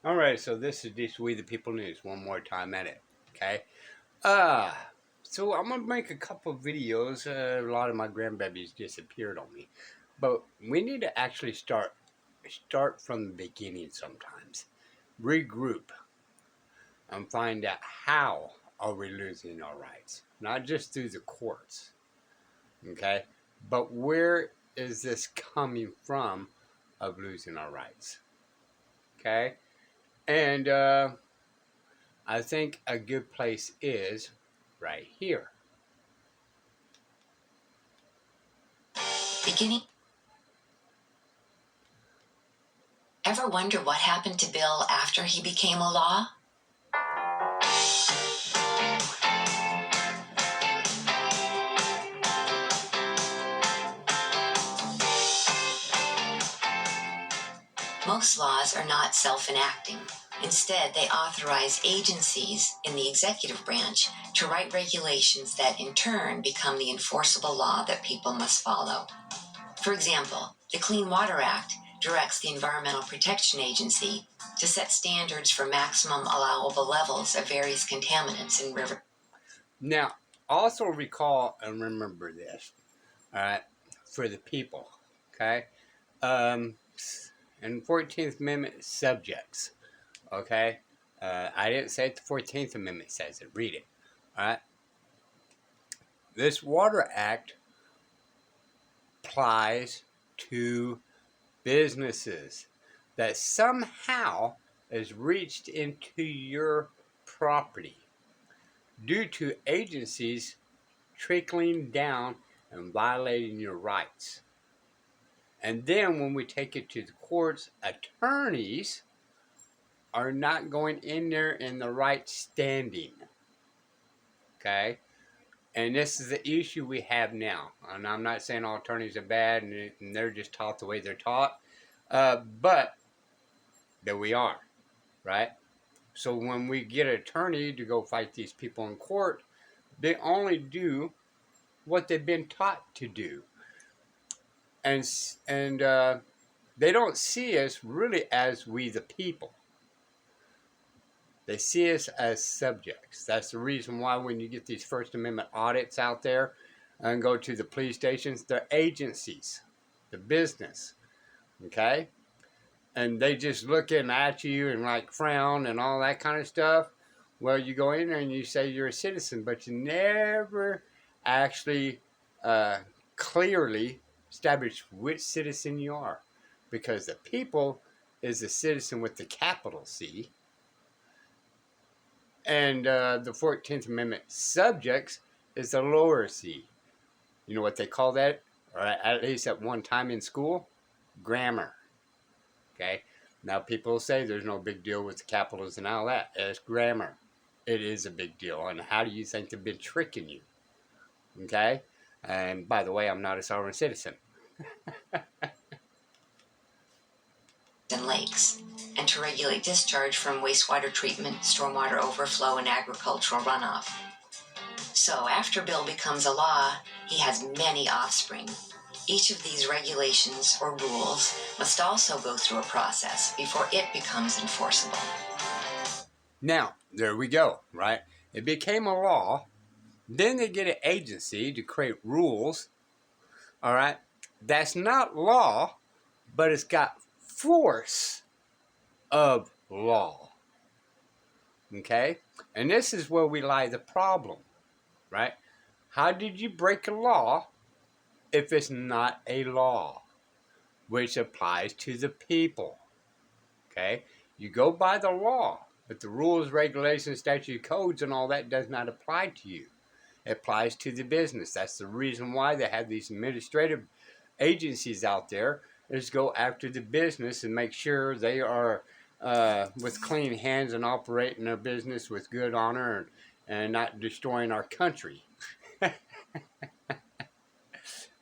All right, so this is just We the People News. One more time at it, okay? Uh, so I'm gonna make a couple of videos. A lot of my grandbabies disappeared on me, but we need to actually start from the beginning sometimes. Regroup and find out how are we losing our rights, not just through the courts, okay? But where is this coming from of losing our rights, okay? And I think a good place is right here. Beginning. Ever wonder what happened to Bill after he became a law? Most laws are not self-enacting. Instead, they authorize agencies in the executive branch to write regulations that in turn become the enforceable law that people must follow. For example, the Clean Water Act directs the Environmental Protection Agency to set standards for maximum allowable levels of various contaminants in rivers. Now, also recall and remember this, all right, for the people, okay? Um, and 14th Amendment subjects, okay? I didn't say it, the 14th Amendment says it. Read it, all right? This Water Act applies to businesses that somehow has reached into your property due to agencies trickling down and violating your rights. And then when we take it to the courts, attorneys are not going in there in the right standing. Okay? And this is the issue we have now. And I'm not saying all attorneys are bad and they're just taught the way they're taught. But there we are, right? So when we get an attorney to go fight these people in court, they only do what they've been taught to do. And they don't see us really as we the people. They see us as subjects. That's the reason why when you get these First Amendment audits out there and go to the police stations, they're agencies, the business, okay? And they just looking at you and like frown and all that kind of stuff. Well, you go in there and you say you're a citizen, but you never actually clearly establish which citizen you are. Because the people is a citizen with the capital C, and the 14th Amendment subjects is the lower C. You know what they call that? Or at least at one time in school? Grammar. Okay? Now people say there's no big deal with the capitals and all that. It's grammar. It is a big deal. And how do you think they've been tricking you? Okay? And by the way, I'm not a sovereign citizen. And lakes, and to regulate discharge from wastewater treatment, stormwater overflow, and agricultural runoff. So after Bill becomes a law, he has many offspring. Each of these regulations or rules must also go through a process before it becomes enforceable. Now, there we go, right? It became a law. Then they get an agency to create rules. All right? That's not law, but it's got force of law. Okay? And this is where we lie the problem, right? How did you break a law if it's not a law, which applies to the people? Okay? You go by the law, but the rules, regulations, statute, codes, and all that does not apply to you. It applies to the business. That's the reason why they have these administrative agencies out there, is go after the business and make sure they are with clean hands and operating their business with good honor and not destroying our country. All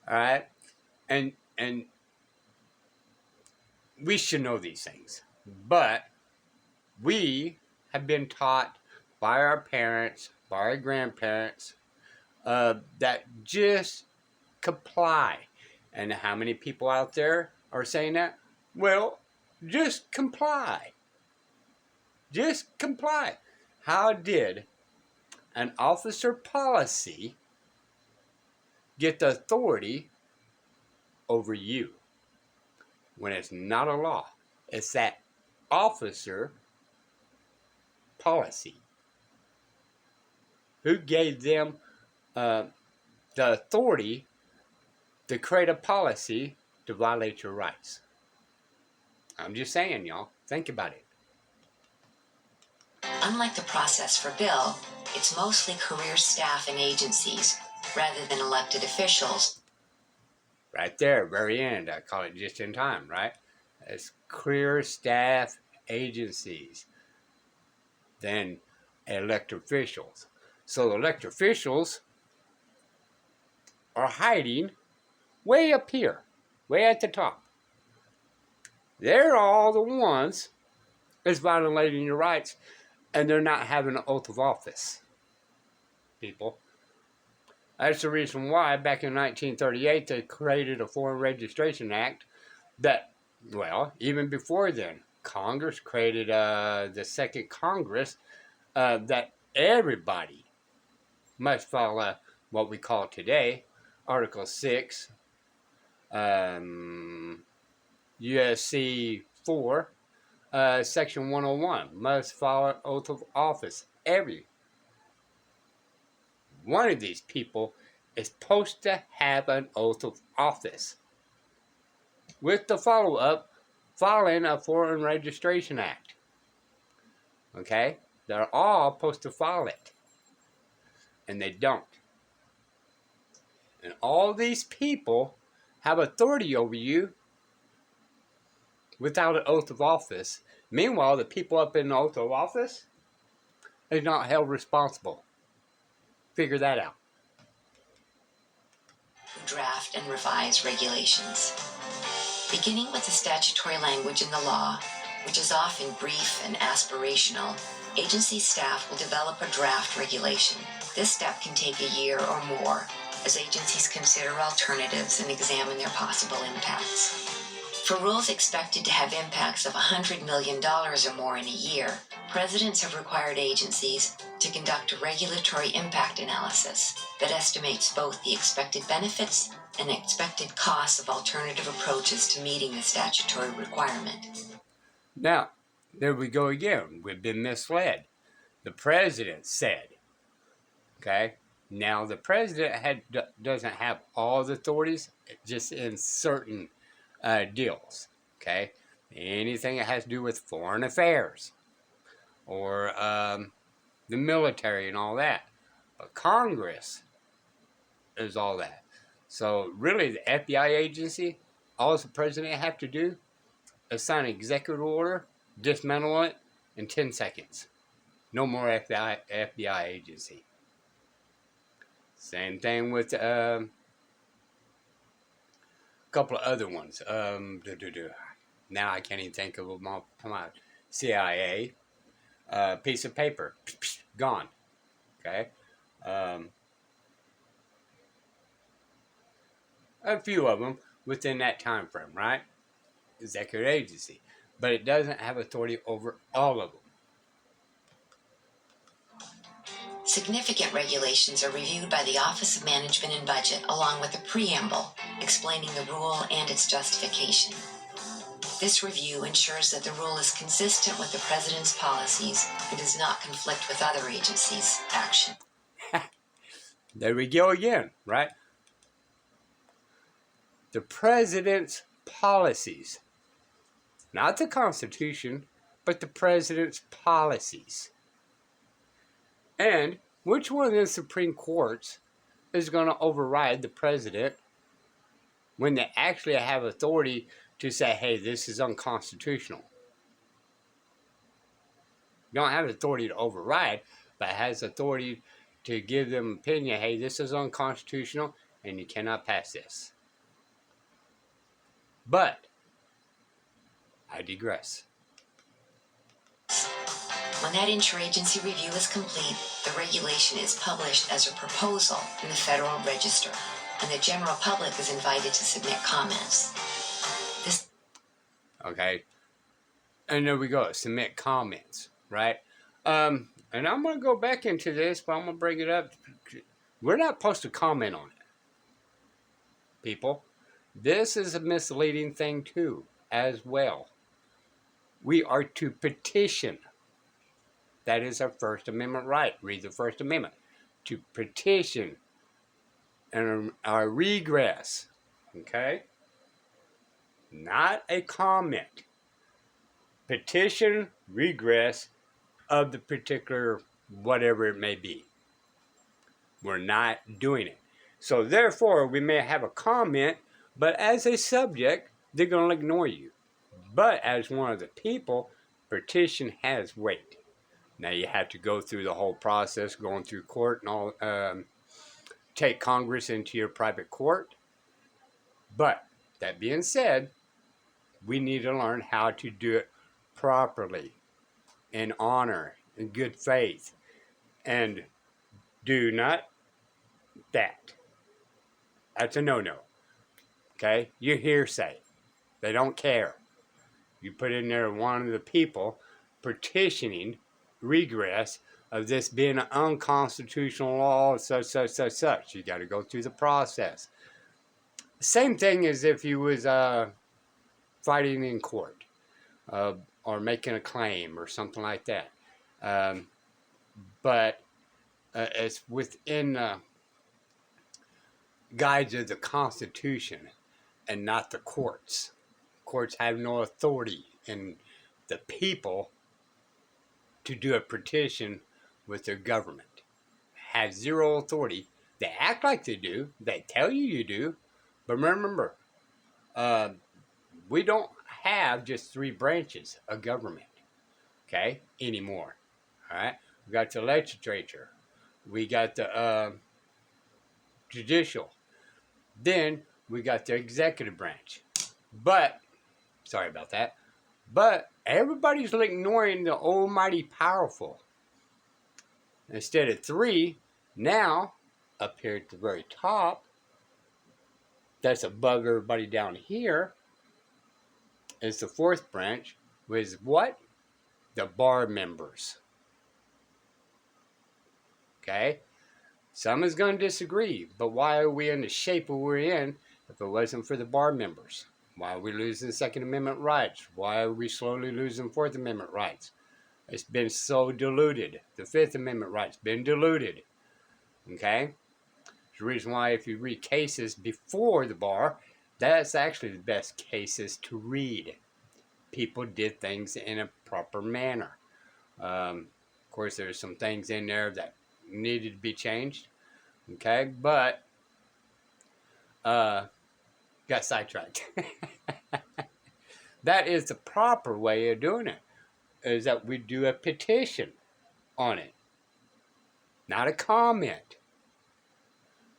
right, and we should know these things, but we have been taught by our parents, by our grandparents, that just comply. And how many people out there are saying that? Well, just comply. Just comply. How did an officer policy get the authority over you when it's not a law? It's that officer policy. Who gave them the authority to create a policy to violate your rights? I'm just saying, y'all. Think about it. Unlike the process for Bill, it's mostly career staff and agencies, rather than elected officials. Right there, very end. I call it just in time, right? It's career staff agencies than elected officials. So elected officials are hiding way up here, way at the top. They're all the ones that's violating your rights, and they're not having an oath of office, people. That's the reason why back in 1938 they created a Foreign Registration Act that, well, even before then, Congress created the Second Congress that everybody must follow what we call today Article 6, USC 4, Section 101, must follow oath of office. Every one of these people is supposed to have an oath of office with the follow-up following a Foreign Registration Act. Okay? They're all supposed to follow it. And they don't. And all these people have authority over you without an oath of office. Meanwhile, the people up in the oath of office is not held responsible. Figure that out. Draft and revise regulations. Beginning with the statutory language in the law, which is often brief and aspirational, agency staff will develop a draft regulation. This step can take a year or more, as agencies consider alternatives and examine their possible impacts. For rules expected to have impacts of $100 million or more in a year, presidents have required agencies to conduct a regulatory impact analysis that estimates both the expected benefits and expected costs of alternative approaches to meeting the statutory requirement. Now, there we go again. We've been misled. The president said, okay? Now, the president doesn't have all the authorities, just in certain deals, okay? Anything that has to do with foreign affairs or the military and all that. But Congress is all that. So really the FBI agency, all the president have to do is sign an executive order, dismantle it in 10 seconds. No more FBI agency. Same thing with a couple of other ones. Now I can't even think of them all. Come on. CIA, piece of paper, gone. Okay? A few of them within that time frame, right? Executive agency. But it doesn't have authority over all of them. Significant regulations are reviewed by the Office of Management and Budget along with a preamble explaining the rule and its justification. This review ensures that the rule is consistent with the President's policies and does not conflict with other agencies' action. There we go again, right? The President's policies. Not the Constitution, but the President's policies. And which one of the Supreme Courts is going to override the President when they actually have authority to say, hey, this is unconstitutional? You don't have authority to override, but it has authority to give them opinion, hey, this is unconstitutional and you cannot pass this. But I digress. When that interagency review is complete, the regulation is published as a proposal in the Federal Register, and the general public is invited to submit comments. Okay, and there we go, submit comments. right? And I'm going to go back into this, but I'm going to bring it up. We're not supposed to comment on it, people. This is a misleading thing too, as well. We are to petition. That is our First Amendment right. Read the First Amendment. To petition and our regress. Okay? Not a comment. Petition, regress of the particular whatever it may be. We're not doing it. So therefore, we may have a comment, but as a subject, they're going to ignore you. But as one of the people, petition has weight. Now you have to go through the whole process, going through court and all, take Congress into your private court. But that being said, we need to learn how to do it properly, in honor, in good faith, and do not that. That's a no-no. Okay? You're hearsay. They don't care. You put in there one of the people petitioning regress of this being an unconstitutional law, such. You got to go through the process. Same thing as if you was fighting in court or making a claim or something like that. But it's within the guides of the Constitution and not the courts. Courts have no authority in the people to do a petition with their government. Have zero authority. They act like they do. They tell you do. But remember, we don't have just 3 branches of government, okay, anymore. All right? We got the legislature. We got the judicial. Then we got the executive branch. But, sorry about that. But everybody's ignoring the almighty powerful. Instead of 3, now, up here at the very top, that's above everybody down here, is the 4th branch, with what? The bar members. Okay? Some is going to disagree, but why are we in the shape we're in if it wasn't for the bar members? Why are we losing Second Amendment rights? Why are we slowly losing Fourth Amendment rights? It's been so diluted. The Fifth Amendment rights been diluted. Okay? There's a reason why if you read cases before the bar, that's actually the best cases to read. People did things in a proper manner. Of course, there's some things in there that needed to be changed. Okay? But, got sidetracked. That is the proper way of doing it, is that we do a petition on it, not a comment.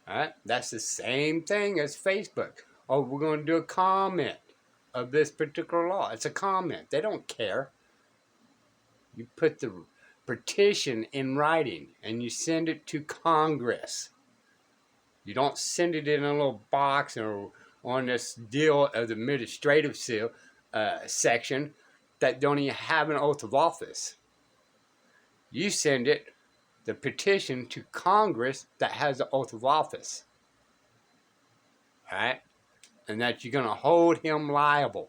All right? That's the same thing as Facebook. Oh, we're going to do a comment of this particular law. It's a comment. They don't care. You put the petition in writing and you send it to Congress. You don't send it in a little box or on this deal of the administrative section that don't even have an oath of office. You send it, the petition, to Congress that has the oath of office. All right? And that you're going to hold him liable.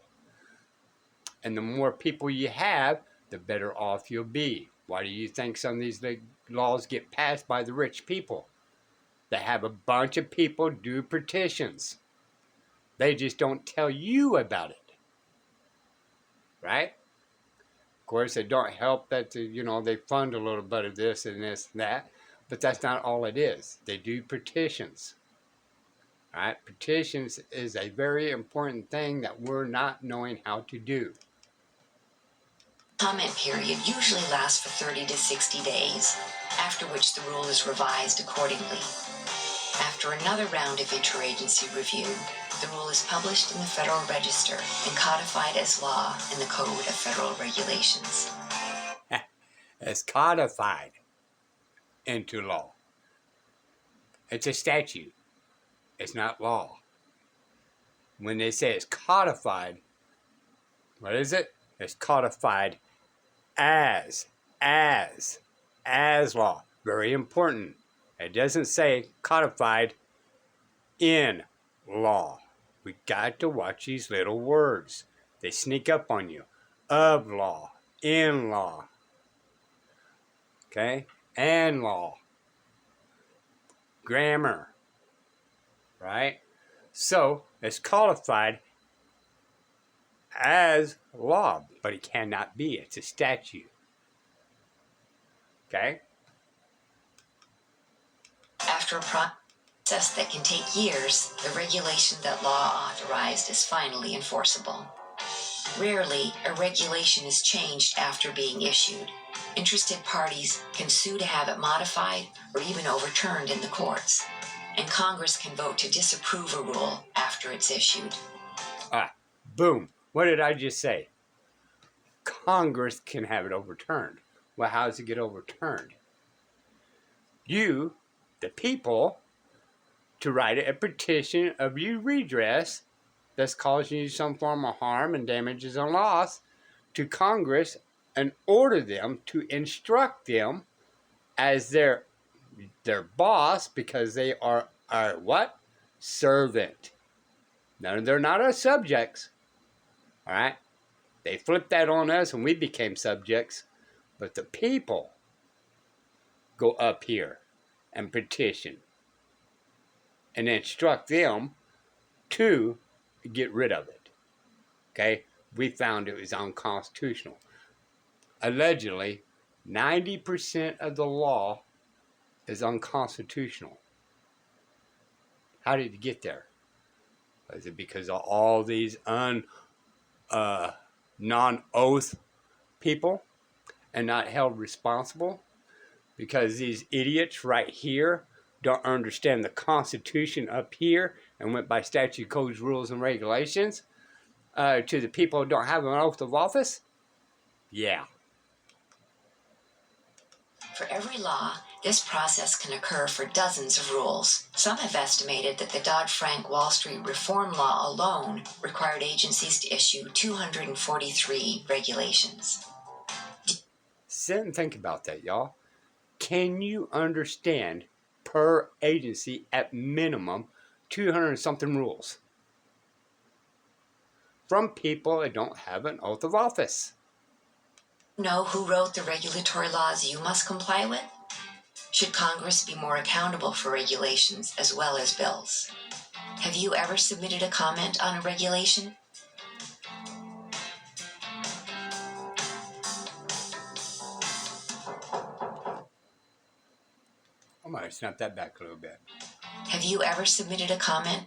And the more people you have, the better off you'll be. Why do you think some of these laws get passed by the rich people? They have a bunch of people do petitions. They just don't tell you about it. Right? Of course, it don't help that, they fund a little bit of this and that. But that's not all it is. They do petitions. All right? Petitions is a very important thing that we're not knowing how to do. Comment period usually lasts for 30 to 60 days, after which the rule is revised accordingly. After another round of interagency review, the rule is published in the Federal Register and codified as law in the Code of Federal Regulations. It's codified into law. It's a statute. It's not law. When they say it's codified, what is it? It's codified as as law. Very important. It doesn't say codified in law. We got to watch these little words. They sneak up on you. Of law, in law, okay, and law, grammar, right? So it's codified as law, but it cannot be. It's a statute, okay? After a process that can take years, the regulation that law authorized is finally enforceable. Rarely, a regulation is changed after being issued. Interested parties can sue to have it modified or even overturned in the courts, and Congress can vote to disapprove a rule after it's issued. Boom. What did I just say? Congress can have it overturned. Well, how does it get overturned? You, the people, to write a petition of your redress that's causing you some form of harm and damages and loss to Congress and order them to instruct them as their boss, because they are our what? Servant. Now, they're not our subjects. All right? They flipped that on us and we became subjects. But the people go up here and petition and instruct them to get rid of it. Okay? We found it was unconstitutional. Allegedly, 90% of the law is unconstitutional. How did it get there? Is it because of all these non-oath people and not held responsible? Because these idiots right here don't understand the Constitution up here and went by statute, codes, rules, and regulations to the people who don't have an oath of office? Yeah. For every law, this process can occur for dozens of rules. Some have estimated that the Dodd-Frank Wall Street reform law alone required agencies to issue 243 regulations. Sit and think about that, y'all. Can you understand per agency at minimum 200-something rules from people that don't have an oath of office? Know who wrote the regulatory laws you must comply with? Should Congress be more accountable for regulations as well as bills? Have you ever submitted a comment on a regulation? I might snap that back a little bit. Have you ever submitted a comment?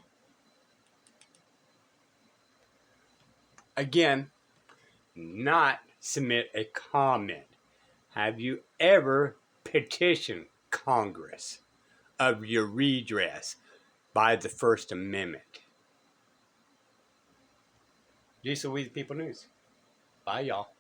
Again, not submit a comment. Have you ever petitioned Congress of your redress by the First Amendment? Lisa, We the People News. Bye, y'all.